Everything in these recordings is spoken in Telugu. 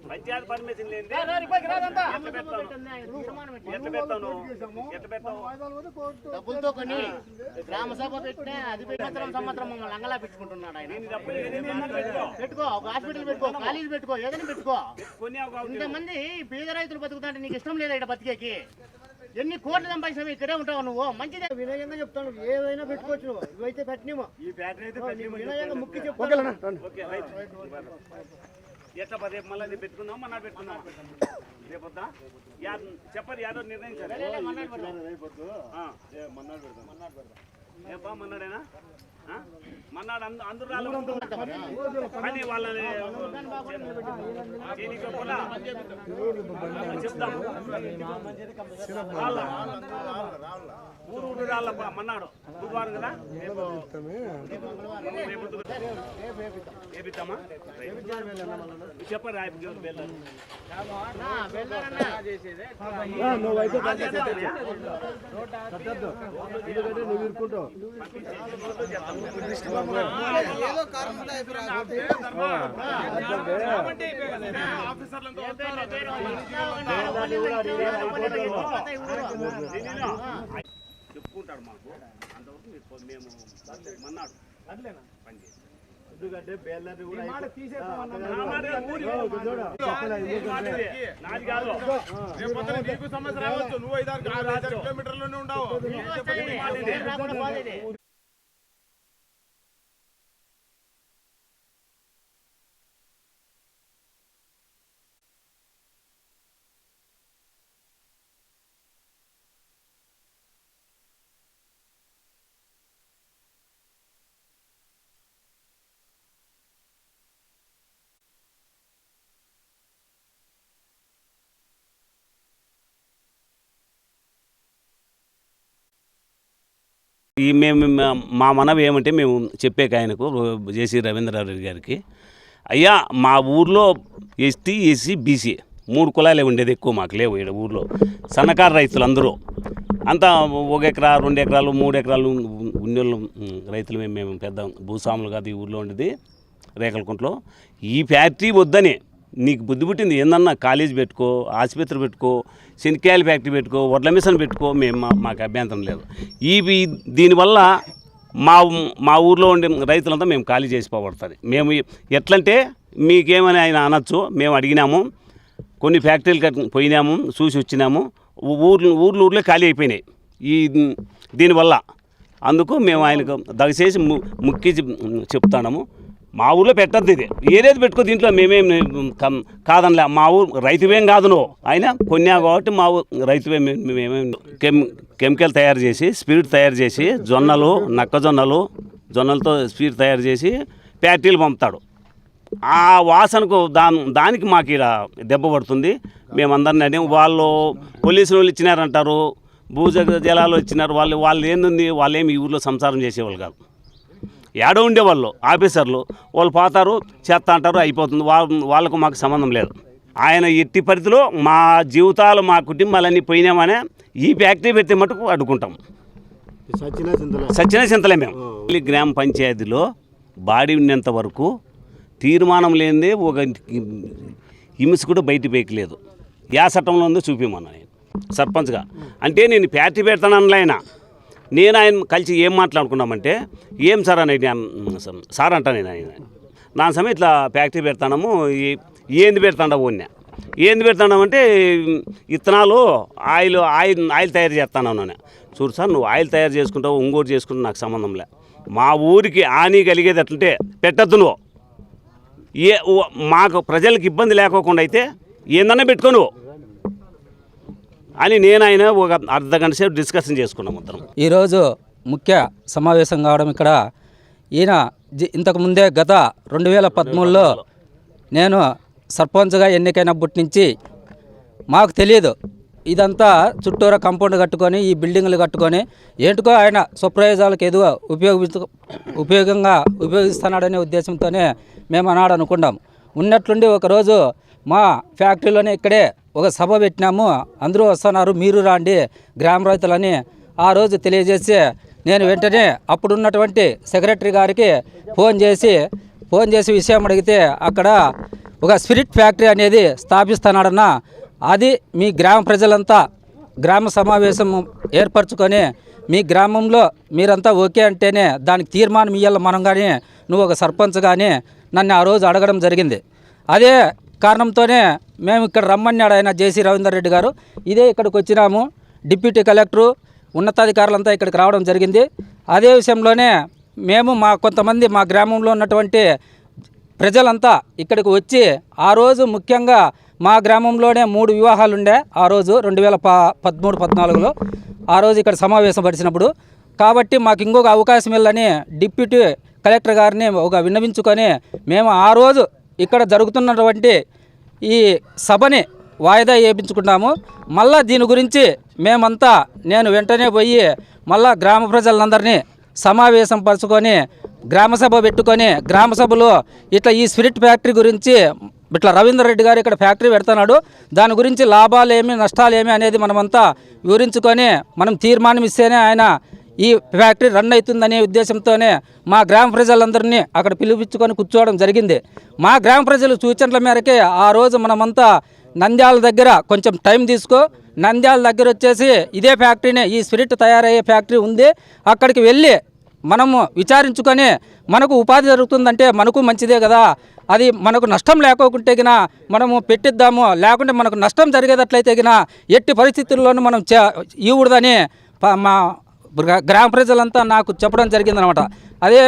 పంచాయతీ పర్మిషన్ లేదు డబ్బులతో కొని గ్రామ సభ పెట్టినా అది సంవత్సరం మమ్మల్ని అంగలా పెట్టుకుంటున్నాడు ఆయన. పెట్టుకో, ఒక హాస్పిటల్ పెట్టుకో, కాలేజీ పెట్టుకో, ఏదైనా పెట్టుకో. ఇంతమంది పేద రైతులు బతుకుతుంటే నీకు ఇష్టం లేదా ఇక్కడ బతికేకి? ఎన్ని కోట్లు సంపాదించావు, ఇక్కడే ఉంటావు నువ్వు. మంచిదే, వినయంగా చెప్తాను. ఏదైనా పెట్టుకోవచ్చు నువ్వు, ఇవైతే పెట్టినేమో. వినయంగా ముక్కి చెప్తాను. ఎట్లా రేపు మళ్ళీ పెట్టుకుందాం, మన్నాడు పెట్టుకుందాం. రేపొద్దా చెప్పరు యాదవ్ నిర్ణయించారు. ఏపా మన్నాడేనా? మన్నాడు అందరూ కానీ వాళ్ళని చెప్తాం. ఊరు రాళ్ళప్ప మన్నాడు బుధవారం కదా, ఏపిస్తామా? చెప్పరు నువ్వు ఇరుకుంటావు. చెప్పుకుంటాడు మాకు అంతవరకు మేము మన్నాడు పనిచేస్తాం. ఎందుకంటే బేళ్ళని కూడా నాది కాదు, నీకు సమస్య రావచ్చు. నువ్వు 5-6 కిలోమీటర్లోనే ఉండవు. మేము మా మనవి ఏమంటే మేము చెప్పాక ఆయనకు జేసీ రవీంద్రారెడ్డి గారికి, అయ్యా మా ఊర్లో ఎస్టీ ఎస్సీ బీసీ 3 కులాలే ఉండేది, ఎక్కువ మాకు లేవు ఇక్కడ ఊర్లో. సన్నకారు రైతులు అందరూ అంతా 1 ఎకరా 2 ఎకరాలు 3 ఎకరాలు ఉన్నోళ్ళు రైతులు. మేము పెద్ద భూస్వాములు కాదు ఈ ఊర్లో ఉండేది రేకలకుంటలో. ఈ ఫ్యాక్టరీ వద్దని నీకు బుద్ధి పుట్టింది ఏందన్నా, కాలేజ్ పెట్టుకో, ఆసుపత్రి పెట్టుకో, శనక్కాయల ఫ్యాక్టరీ పెట్టుకో, వడ్ల మిషన్ పెట్టుకో, మాకు అభ్యంతరం లేదు. దీనివల్ల మా ఊర్లో ఉండే రైతులంతా మేము ఖాళీ చేసిపోబడుతుంది. మేము ఎట్లంటే మీకేమని ఆయన అనొచ్చు, మేము అడిగినాము, కొన్ని ఫ్యాక్టరీలు పోయినాము, చూసి వచ్చినాము, ఊర్లో ఖాళీ అయిపోయినాయి దీనివల్ల. అందుకు మేము ఆయనకు దయచేసి ముక్కి చెప్తాము, మా ఊర్లో పెట్టద్దు, ఇది ఏదేది పెట్టుకో, దీంట్లో మేమేం కాదనిలే. మా ఊరు రైతువేం కాదు నువ్వు, ఆయన కొన్నా కాబట్టి మా ఊరు రైతువే. మేమేం కెమికల్ తయారు చేసి, స్పిరిట్ తయారు చేసి, జొన్నలతో స్పిరిట్ తయారు చేసి ఫ్యాక్టరీలు పంపుతాడు. ఆ వాసనకు దానికి మాకు ఇలా దెబ్బ పడుతుంది. మేమందరినీ అడిగాం. వాళ్ళు పోలీసులు వాళ్ళు ఇచ్చినారంటారు, భూజలాలు ఇచ్చినారు. వాళ్ళు ఏంది, వాళ్ళేమి ఈ ఊళ్ళో సంసారం చేసేవాళ్ళు కాదు, ఏడో ఉండేవాళ్ళు ఆఫీసర్లు. వాళ్ళు పోతారు, చేస్తా అంటారు, అయిపోతుంది. వాళ్ళకు మాకు సంబంధం లేదు. ఆయన ఎట్టి పరిధిలో మా జీవితాలు, మా కుటుంబాలన్నీ పోయినామనే ఈ ఫ్యాక్టరీ పెడితే మటుకు అడ్డుకుంటాం. సచ్చిన చింతలే మేము. గ్రామ పంచాయతీలో బాడీ ఉన్నంత వరకు తీర్మానం లేనిదే ఒక హింస కూడా బయట పేయలేదు. యా చట్టంలో ఉందో చూపిమన్నా నేను సర్పంచ్గా. అంటే నేను ఫ్యాక్టరీ పెడతానని నేను ఆయన కలిసి ఏం మాట్లాడుకున్నామంటే, ఏం సార్ అని సార్ అంటా నేను ఆయన నా సమయం ఇట్లా ఫ్యాక్టరీ పెడతాము, ఏంది పెడతాండవు ఉన్నా, ఏంది పెడతామంటే ఇత్తనాలు ఆయిల్ తయారు చేస్తాను. చూడు సార్, నువ్వు ఆయిల్ తయారు చేసుకుంటావు, ఇంకోటి చేసుకుంటావు, నాకు సంబంధం లే. మా ఊరికి హాని కలిగేది అట్లంటే పెట్టద్దు నువ్వు. మాకు ప్రజలకు ఇబ్బంది లేకోకుండా అయితే ఏందన్నా పెట్టుకో నువ్వు అని నేను ఆయన ఒక అర్ధగంట సేపు డిస్కషన్ చేసుకున్నాం మొత్తం. ఈరోజు ముఖ్య సమావేశం కావడం ఇక్కడ. ఈయన ఇంతకుముందే గత 2013లో నేను సర్పంచ్గా ఎన్నికైనప్పటి నుంచి మాకు తెలియదు, ఇదంతా చుట్టూరా కాంపౌండ్ కట్టుకొని ఈ బిల్డింగ్లు కట్టుకొని ఏంటికో ఆయన స్వప్రయోజనాలకు ఏదో ఉపయోగిస్తున్నాడనే ఉద్దేశంతోనే మేము అన్నాడు అనుకున్నాం. ఉన్నట్లుండి ఒకరోజు మా ఫ్యాక్టరీలోనే ఇక్కడే ఒక సభ పెట్టినాము. అందరూ వస్తున్నారు, మీరు రాండి గ్రామ రైతులని ఆ రోజు తెలియజేసి నేను వెంటనే అప్పుడున్నటువంటి సెక్రటరీ గారికి ఫోన్ చేసి విషయం అడిగితే అక్కడ ఒక స్పిరిట్ ఫ్యాక్టరీ అనేది స్థాపిస్తున్నాడన్న, అది మీ గ్రామ ప్రజలంతా గ్రామ సమావేశం ఏర్పరచుకొని మీ గ్రామంలో మీరంతా ఓకే అంటేనే దానికి తీర్మానం ఇయ్యాలి మనం కానీ, నువ్వు ఒక సర్పంచ్ కానీ నన్ను ఆ రోజు అడగడం జరిగింది. అదే కారణంతోనే మేము ఇక్కడ రమ్మన్నాడు ఆయన జేసీ రవీందర్ రెడ్డి గారు. ఇదే ఇక్కడికి వచ్చినాము. డిప్యూటీ కలెక్టరు ఉన్నతాధికారులంతా ఇక్కడికి రావడం జరిగింది. అదే విషయంలోనే మేము కొంతమంది మా గ్రామంలో ఉన్నటువంటి ప్రజలంతా ఇక్కడికి వచ్చి ఆ రోజు ముఖ్యంగా మా గ్రామంలోనే 3 వివాహాలు ఉండే ఆ రోజు 2013-14లో ఆ రోజు ఇక్కడ సమావేశపరిచినప్పుడు. కాబట్టి మాకు ఇంకొక అవకాశం ఇల్లని డిప్యూటీ కలెక్టర్ గారిని ఒక విన్నవించుకొని మేము ఆ రోజు ఇక్కడ జరుగుతున్నటువంటి ఈ సభని వాయిదా వేయించుకున్నాము. మళ్ళా దీని గురించి మేమంతా నేను వెంటనే పోయి మళ్ళా గ్రామ ప్రజలందరినీ సమావేశం పరుచుకొని గ్రామసభ పెట్టుకొని గ్రామసభలో ఇట్లా ఈ స్పిరిట్ ఫ్యాక్టరీ గురించి ఇట్లా రవీందర్ రెడ్డి గారు ఇక్కడ ఫ్యాక్టరీ పెడుతున్నాడు, దాని గురించి లాభాలు ఏమి నష్టాలు ఏమి అనేది మనమంతా వివరించుకొని మనం తీర్మానం ఇస్తేనే ఆయన ఈ ఫ్యాక్టరీ రన్ అవుతుందనే ఉద్దేశంతోనే మా గ్రామ ప్రజలందరినీ అక్కడ పిలిపించుకొని కూర్చోవడం జరిగింది. మా గ్రామ ప్రజలు సూచనల మేరకే ఆ రోజు మనమంతా నంద్యాల దగ్గర కొంచెం టైం నంద్యాల దగ్గర వచ్చేసి ఇదే ఫ్యాక్టరీనే ఈ స్పిరిట్ తయారయ్యే ఫ్యాక్టరీ ఉంది, అక్కడికి వెళ్ళి మనము విచారించుకొని మనకు ఉపాధి జరుగుతుందంటే మనకు మంచిదే కదా, అది మనకు నష్టం లేకోకుంటే గిన మనము పెట్టిద్దాము, లేకుంటే మనకు నష్టం జరిగేటట్లయితే గిన ఎట్టి పరిస్థితుల్లోనూ మనం ఇవ్వకూడదని మా గ్రామ ప్రజలంతా నాకు చెప్పడం జరిగిందనమాట. అదే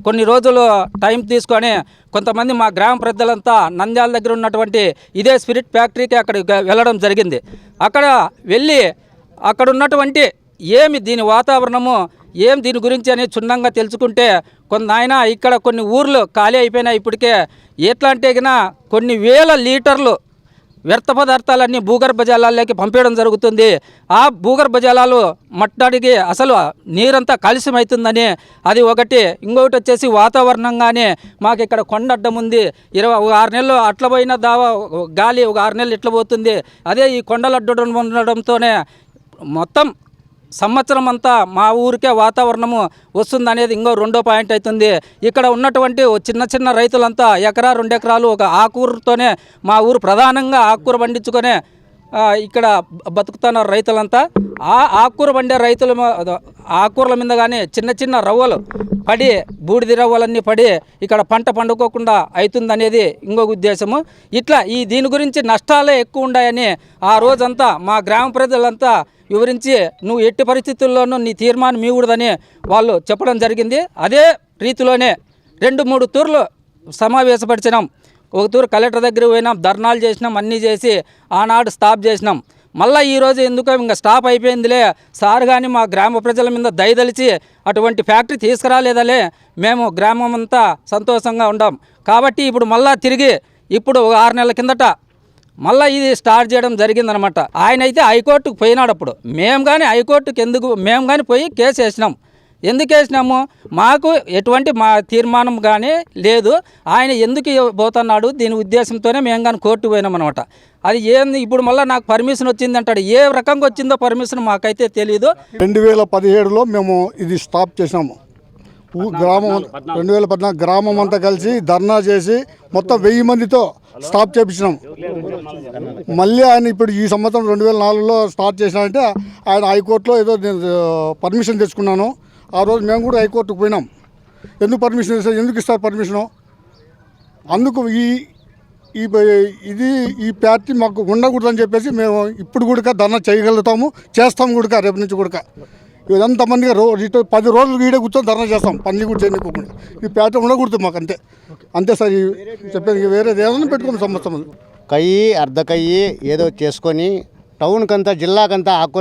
కొన్ని రోజులు టైం తీసుకొని కొంతమంది మా గ్రామ ప్రజలంతా నంద్యాల దగ్గర ఉన్నటువంటి ఇదే స్పిరిట్ ఫ్యాక్టరీకి అక్కడికి వెళ్ళడం జరిగింది. అక్కడ వెళ్ళి అక్కడ ఉన్నటువంటి ఏమి దీని వాతావరణము దీని గురించి అని క్షుణ్ణంగా తెలుసుకుంటే ఆయన ఇక్కడ కొన్ని ఊర్లు ఖాళీ అయిపోయినాయి. ఇప్పటికే ఎట్లా అంటే గిన కొన్ని వేల లీటర్లు వ్యర్థ పదార్థాలన్నీ భూగర్భ జలాల్లోకి పంపేయడం జరుగుతుంది. ఆ భూగర్భ జలాలు మట్టాడికి అసలు నీరంతా కాలుష్యమవుతుందని అది ఒకటి. ఇంకొకటి వచ్చేసి వాతావరణంగానే మాకు ఇక్కడ కొండ అడ్డం ఉంది, 6 నెలలు అట్లా పోయిన గాలి 6 నెలలు ఇట్లా పోతుంది. అదే ఈ కొండలు అడ్డం ఉండడంతోనే మొత్తం సంవత్సరం అంతా మా ఊరికే వాతావరణము వస్తుందనేది ఇంకో 2వ పాయింట్ అవుతుంది. ఇక్కడ ఉన్నటువంటి చిన్న రైతులంతా 1 ఎకరా 2 ఎకరాలు ఒక ఆకూరతోనే మా ఊరు ప్రధానంగా ఆకుకూర పండించుకొనే ఇక్కడ బతుకుతున్నారు రైతులంతా. ఆ ఆకుకూర పండే రైతుల ఆకుకూరల మీద కానీ చిన్న రవ్వలు పడి బూడిది రవ్వలన్నీ పడి ఇక్కడ పంట పండుకోకుండా అవుతుందనేది ఇంకొక ఉద్దేశము. ఇట్లా దీని గురించి నష్టాలే ఎక్కువ ఉన్నాయని ఆ రోజంతా మా గ్రామ ప్రజలంతా వివరించి నువ్వు ఎట్టి పరిస్థితుల్లోనూ నీ తీర్మానం ఇవ్వకూడదని వాళ్ళు చెప్పడం జరిగింది. అదే రీతిలోనే 2-3 తూర్లు సమావేశపరిచినాం. ఒక తూరు కలెక్టర్ దగ్గర పోయినాం, ధర్నాలు చేసినాం, అన్నీ చేసి ఆనాడు స్టాప్ చేసినాం. మళ్ళీ ఈరోజు ఎందుకో ఇంకా స్టాప్ అయిపోయిందిలే సార్ కానీ మా గ్రామ ప్రజల మీద దయదలిచి అటువంటి ఫ్యాక్టరీ తీసుకురాలేదలే మేము గ్రామం అంతా సంతోషంగా ఉండాం. కాబట్టి ఇప్పుడు మళ్ళీ తిరిగి ఇప్పుడు 6 నెలల కిందట మళ్ళీ ఇది స్టార్ట్ చేయడం జరిగిందనమాట. ఆయన అయితే హైకోర్టుకు పోయినాడు. అప్పుడు మేము కానీ పోయి కేసు వేసినాం. ఎందుకు వేసినాము, మాకు ఎటువంటి మా తీర్మానం కానీ లేదు, ఆయన ఎందుకు పోతున్నాడు దీని ఉద్దేశంతోనే మేము కానీ కోర్టుకు పోయినాం అనమాట. అది ఏంది ఇప్పుడు మళ్ళీ నాకు పర్మిషన్ వచ్చింది అంటాడు, ఏ రకంగా వచ్చిందో పర్మిషన్ మాకైతే తెలియదు. 2017లో మేము ఇది స్టాప్ చేసినాము. గ్రామం 2014 గ్రామం అంతా కలిసి ధర్నా చేసి మొత్తం 1000 మందితో స్టాప్ చేయించినాం. మళ్ళీ ఆయన ఇప్పుడు ఈ సంవత్సరం 2004లో స్టార్ట్ చేసినాడంటే ఆయన హైకోర్టులో ఏదో పర్మిషన్ తెచ్చుకున్నాను. ఆ రోజు మేము కూడా హైకోర్టుకు పోయినాం. ఎందుకు పర్మిషన్ ఇస్తారు, ఎందుకు ఇస్తారు పర్మిషను? అందుకు ఈ ఫ్యాక్టరీ మాకు ఉండకూడదని చెప్పేసి మేము ఇప్పుడు కూడా ధర్నా చేయగలుగుతాము, చేస్తాము కూడా రేపు నుంచి కూడా. ఎంతమందిగా 10 రోజులు ఈడే కూర్చొని ధర్నా చేస్తాం, పని కూడా చేయనివ్వకుండా. ఈ ఫ్యాక్టరీ ఉండకూడదు మాకు, అంతే సార్ చెప్పేది. వేరేది ఏదైనా పెట్టుకోండి సంవత్సరం. కయ్యి అర్ధ కయ్యి ఏదో చేసుకొని టౌన్కంతా జిల్లాకంతా ఆకుకూర